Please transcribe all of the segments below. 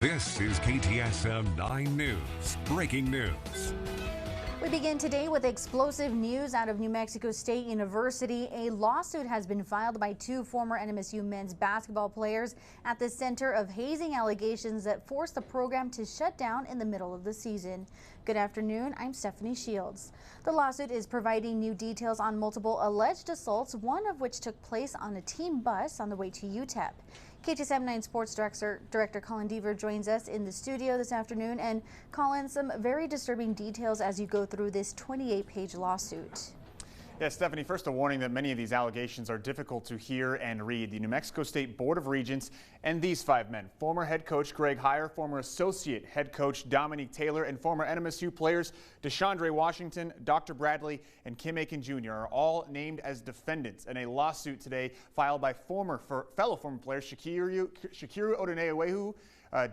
This is KTSM 9 News. Breaking news. We begin today with explosive news out of New Mexico State University. A lawsuit has been filed by two former NMSU men's basketball players at the center of hazing allegations that forced the program to shut down in the middle of the season. Good afternoon, I'm Stephanie Shields. The lawsuit is providing new details on multiple alleged assaults, one of which took place on a team bus on the way to UTEP. KTSM 9 Sports Director Colin Deaver joins us in the studio this afternoon. And Colin, some very disturbing details as you go through this 28-page lawsuit. Yes, Stephanie, first a warning that many of these allegations are difficult to hear and read. The New Mexico State Board of Regents and these five men, former head coach Greg Heyer, former associate head coach Dominique Taylor, and former NMSU players Deshaundre Washington, Dr. Bradley, and Kim Aiken Jr. are all named as defendants in a lawsuit today filed by fellow former players Shakiru Odunewehu,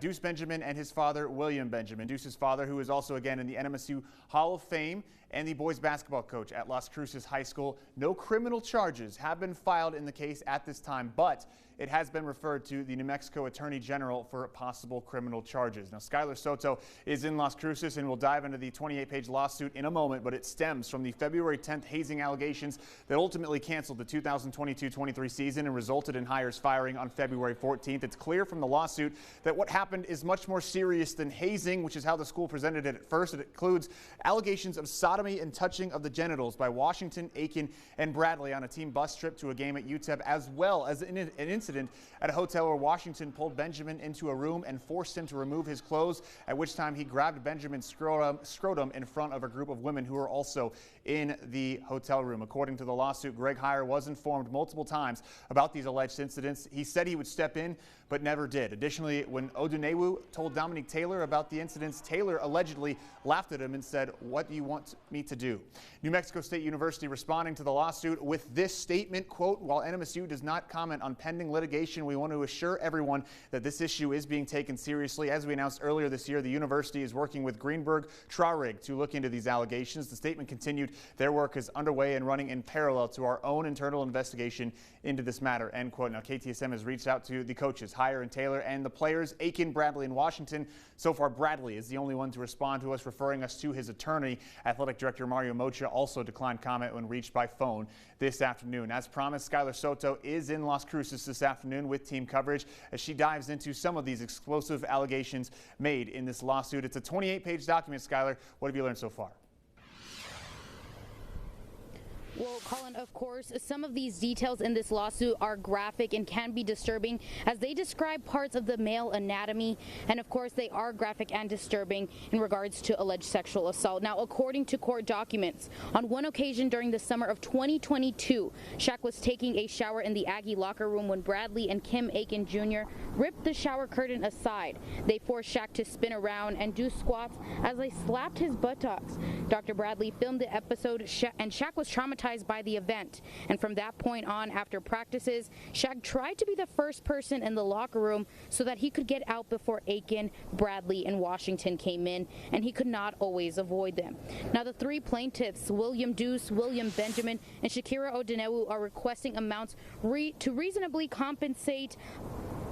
Deuce Benjamin, and his father, William Benjamin. Deuce's father, who is also again in the NMSU Hall of Fame and the boys basketball coach at Las Cruces High School. No criminal charges have been filed in the case at this time, but it has been referred to the New Mexico Attorney General for possible criminal charges. Now, Skylar Soto is in Las Cruces, and we'll dive into the 28-page lawsuit in a moment, but it stems from the February 10th hazing allegations that ultimately canceled the 2022-23 season and resulted in Heyer's firing on February 14th. It's clear from the lawsuit that what happened is much more serious than hazing, which is how the school presented it at first. It includes allegations of sodomy and touching of the genitals by Washington, Aiken, and Bradley on a team bus trip to a game at UTEP, as well as an incident at a hotel where Washington pulled Benjamin into a room and forced him to remove his clothes, at which time he grabbed Benjamin's scrotum in front of a group of women who were also in the hotel room. According to the lawsuit, Greg Heyer was informed multiple times about these alleged incidents. He said he would step in, but never did. Additionally, when Odunewu told Dominique Taylor about the incidents, Taylor allegedly laughed at him and said, "What do you want me to do?" New Mexico State University responding to the lawsuit with this statement, quote, "While NMSU does not comment on pending litigation, we want to assure everyone that this issue is being taken seriously. As we announced earlier this year, the university is working with Greenberg Traurig to look into these allegations." The statement continued, "Their work is underway and running in parallel to our own internal investigation into this matter," end quote. Now, KTSM has reached out to the coaches, Heyer and Taylor, and the players, Aiken, Bradley, and Washington. So far, Bradley is the only one to respond to us, referring us to his attorney. Athletic Director Mario Mocha also declined comment when reached by phone this afternoon. As promised, Skylar Soto is in Las Cruces this afternoon with team coverage as she dives into some of these explosive allegations made in this lawsuit. It's a 28-page document, Skylar. What have you learned so far? Well, Colin, of course, some of these details in this lawsuit are graphic and can be disturbing as they describe parts of the male anatomy. And of course, they are graphic and disturbing in regards to alleged sexual assault. Now, according to court documents, on one occasion during the summer of 2022, Shaq was taking a shower in the Aggie locker room when Bradley and Kim Aiken Jr. ripped the shower curtain aside. They forced Shaq to spin around and do squats as they slapped his buttocks. Dr. Bradley filmed the episode, and Shaq was traumatized by the event. And from that point on, after practices, Shaq tried to be the first person in the locker room so that he could get out before Aiken, Bradley, and Washington came in, and he could not always avoid them. Now, the three plaintiffs, William Deuce, William Benjamin, and Shakira Odunewu, are requesting amounts to reasonably compensate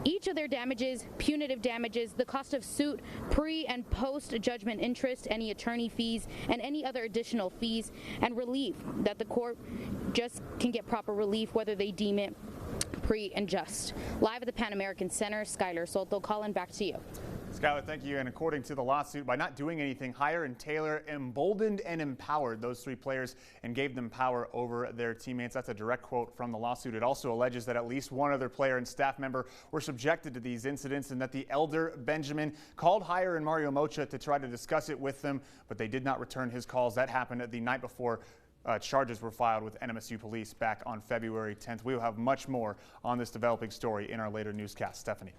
each of their damages, punitive damages, the cost of suit, pre- and post-judgment interest, any attorney fees, and any other additional fees, and relief, that the court just can get proper relief whether they deem it pre and just. Live at the Pan American Center, Skylar Soto. Colin, back to you. Skylar, thank you. And according to the lawsuit, by not doing anything, Heyer and Taylor emboldened and empowered those three players and gave them power over their teammates. That's a direct quote from the lawsuit. It also alleges that at least one other player and staff member were subjected to these incidents and that the elder Benjamin called Heyer and Mario Mocha to try to discuss it with them, but they did not return his calls. That happened the night before charges were filed with NMSU police back on February 10th. We will have much more on this developing story in our later newscast. Stephanie.